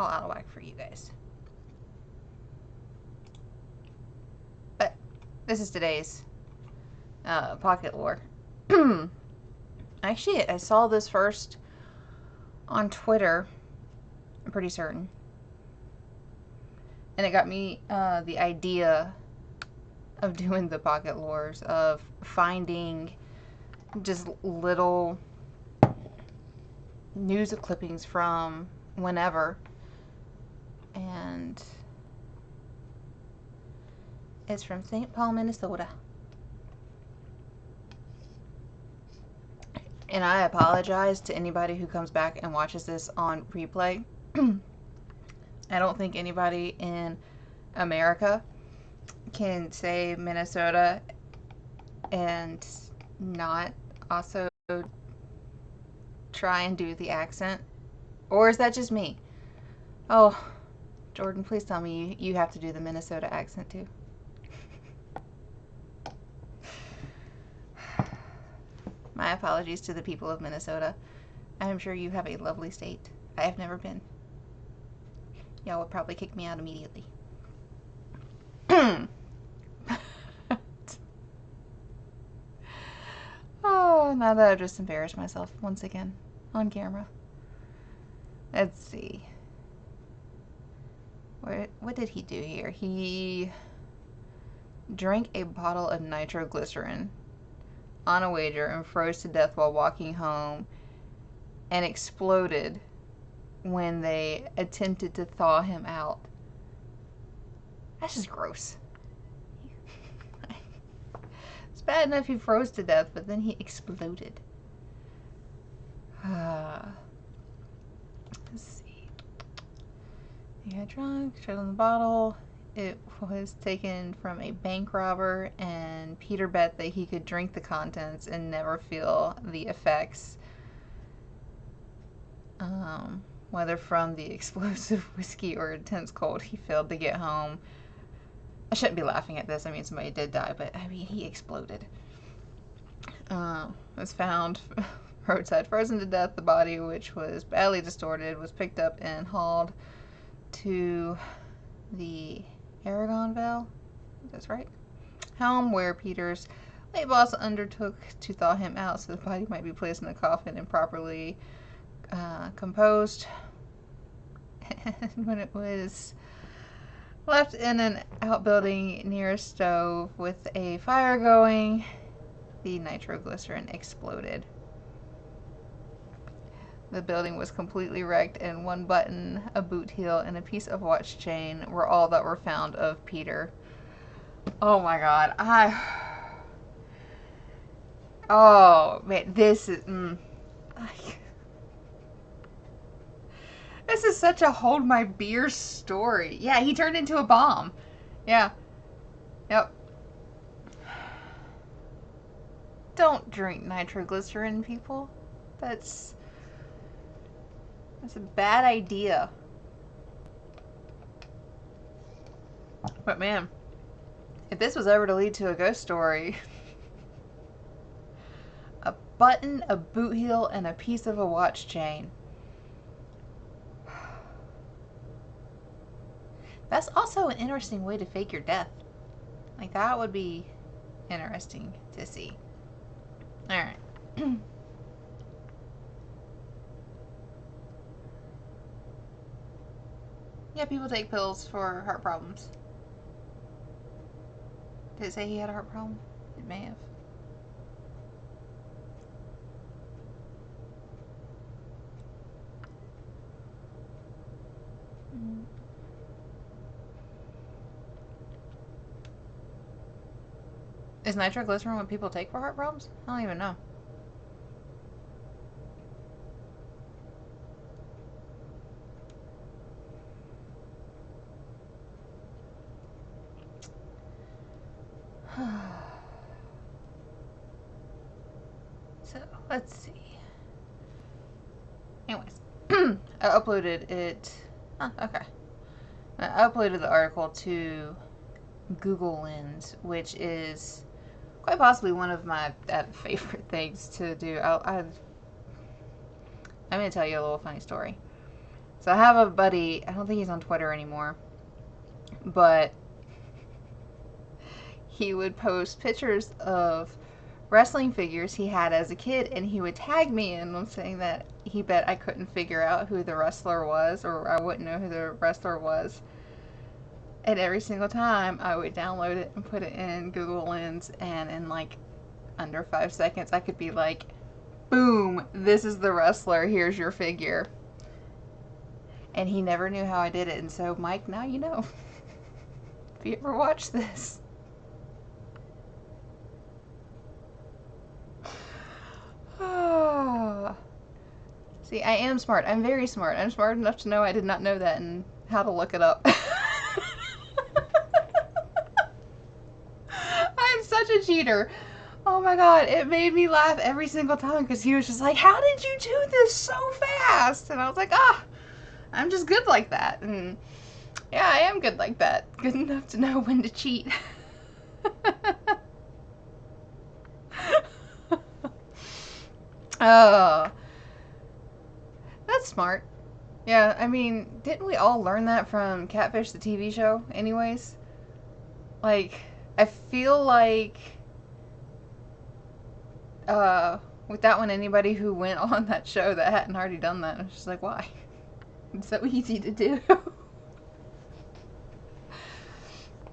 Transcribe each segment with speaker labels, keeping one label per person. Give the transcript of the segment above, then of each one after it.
Speaker 1: all out of whack for you guys. But this is today's pocket lore. Actually, I saw this first on Twitter. I'm pretty certain. And it got me the idea of doing the pocket lores, of finding just little news clippings from whenever. And it's from St. Paul, Minnesota. And I apologize to anybody who comes back and watches this on replay. I don't think anybody in America can say Minnesota and not also try and do the accent. Or is that just me? Oh, Jordan, please tell me you have to do the Minnesota accent too. My apologies to the people of Minnesota. I am sure you have a lovely state. I have never been. Y'all would probably kick me out immediately. Oh, now that I've just embarrassed myself once again on camera. Let's see. What did he do here? He drank a bottle of nitroglycerin on a wager and froze to death while walking home and exploded when they attempted to thaw him out. That's just gross. It's bad enough he froze to death, but then he exploded. Let's see. He got drunk, showed him the bottle. It was taken from a bank robber, and Peter bet that he could drink the contents and never feel the effects. Whether from the explosive whiskey or intense cold, he failed to get home. I shouldn't be laughing at this. I mean, somebody did die, but I mean, he exploded. Was found roadside frozen to death. The body, which was badly distorted, was picked up and hauled to the Aragonville, that's right, home, where Peter's late boss undertook to thaw him out so the body might be placed in a coffin and properly composed. And when it was left in an outbuilding near a stove with a fire going, the nitroglycerin exploded. The building was completely wrecked, and one button, a boot heel, and a piece of watch chain were all that were found of Peter. Oh my god. Oh, man, this is... This is such a hold my beer story. Yeah, he turned into a bomb. Yeah. Yep. Don't drink nitroglycerin, people. That's a bad idea. But man, if this was ever to lead to a ghost story, a button, a boot heel, and a piece of a watch chain. That's also an interesting way to fake your death. Like, that would be interesting to see. Alright. Yeah, people take pills for heart problems. Did it say he had a heart problem? It may have. Is nitroglycerin what people take for heart problems? I don't even know. So, let's see. Anyways, I uploaded it. Oh, okay. I uploaded the article to Google Lens, which is quite possibly one of my favorite things to do. I'm going to tell you a little funny story. So I have a buddy, I don't think he's on Twitter anymore, but he would post pictures of wrestling figures he had as a kid, and he would tag me in them saying that he bet I couldn't figure out who the wrestler was, or I wouldn't know who the wrestler was. And every single time I would download it and put it in Google Lens, and in like under 5 seconds I could be like, boom, this is the wrestler, here's your figure. And he never knew how I did it, and so Mike, now you know. If you ever watch this. See, I am smart. I'm very smart. I'm smart enough to know I did not know that and how to look it up. I'm such a cheater. Oh my god, it made me laugh every single time because he was just like, how did you do this so fast? And I was like, I'm just good like that. And yeah, I am good like that. Good enough to know when to cheat. Oh, that's smart. Yeah, I mean, didn't we all learn that from Catfish, the TV show, anyways? Like, I feel like, with that one, anybody who went on that show that hadn't already done that, was just like, why? It's so easy to do.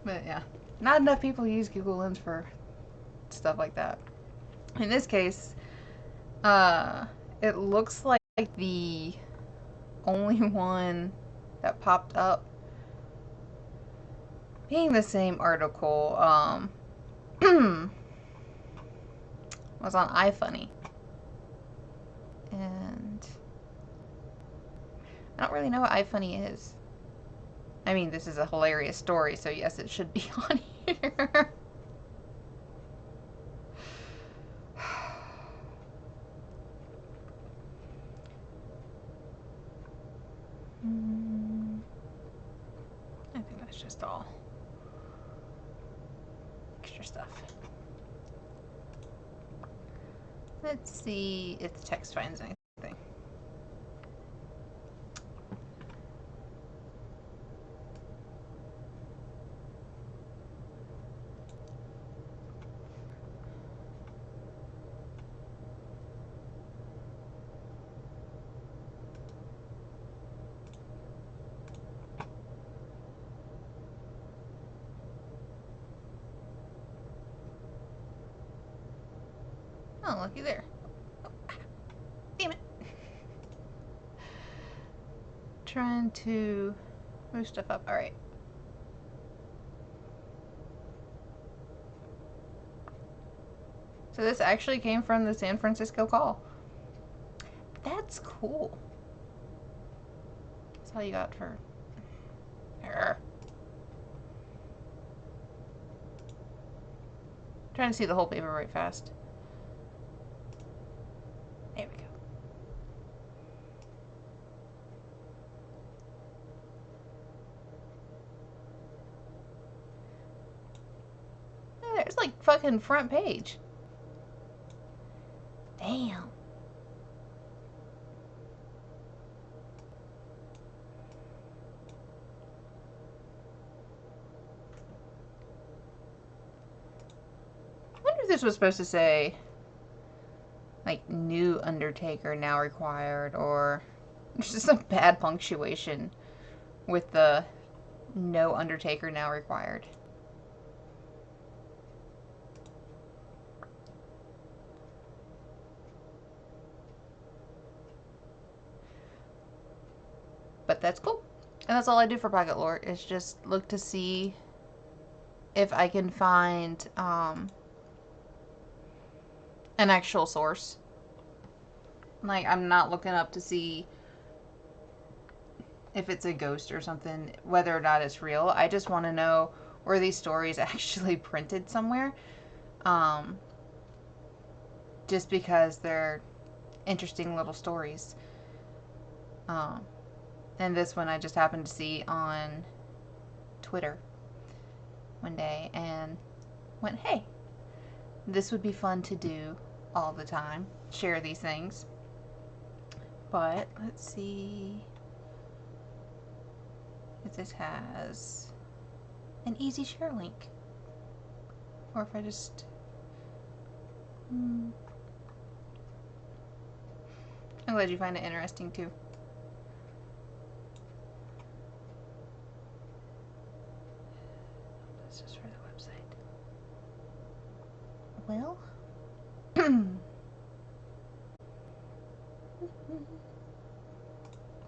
Speaker 1: But yeah, not enough people use Google Lens for stuff like that. In this case, it looks like the only one that popped up being the same article, was on iFunny. And I don't really know what iFunny is. I mean, this is a hilarious story, so yes, it should be on here. I think that's just all extra stuff. Let's see if the text finds anything. Oh, looky there. Oh, damn it. Trying to move stuff up. Alright. So this actually came from the San Francisco Call. That's cool. That's all you got for... Trying to see the whole paper right fast. There we go. There's like fucking front page. Damn. I wonder if this was supposed to say like new Undertaker now required, or just some bad punctuation with the no Undertaker now required. But that's cool. And that's all I do for Pocket Lore, is just look to see if I can find an actual source. Like, I'm not looking up to see if it's a ghost or something, whether or not it's real. I just want to know, were these stories actually printed somewhere? Just because they're interesting little stories. And this one I just happened to see on Twitter one day and went, hey, this would be fun to do all the time. Share these things. But let's see. if this has an easy share link. Or if I just... I'm glad you find it interesting too. That's just for the website. Well...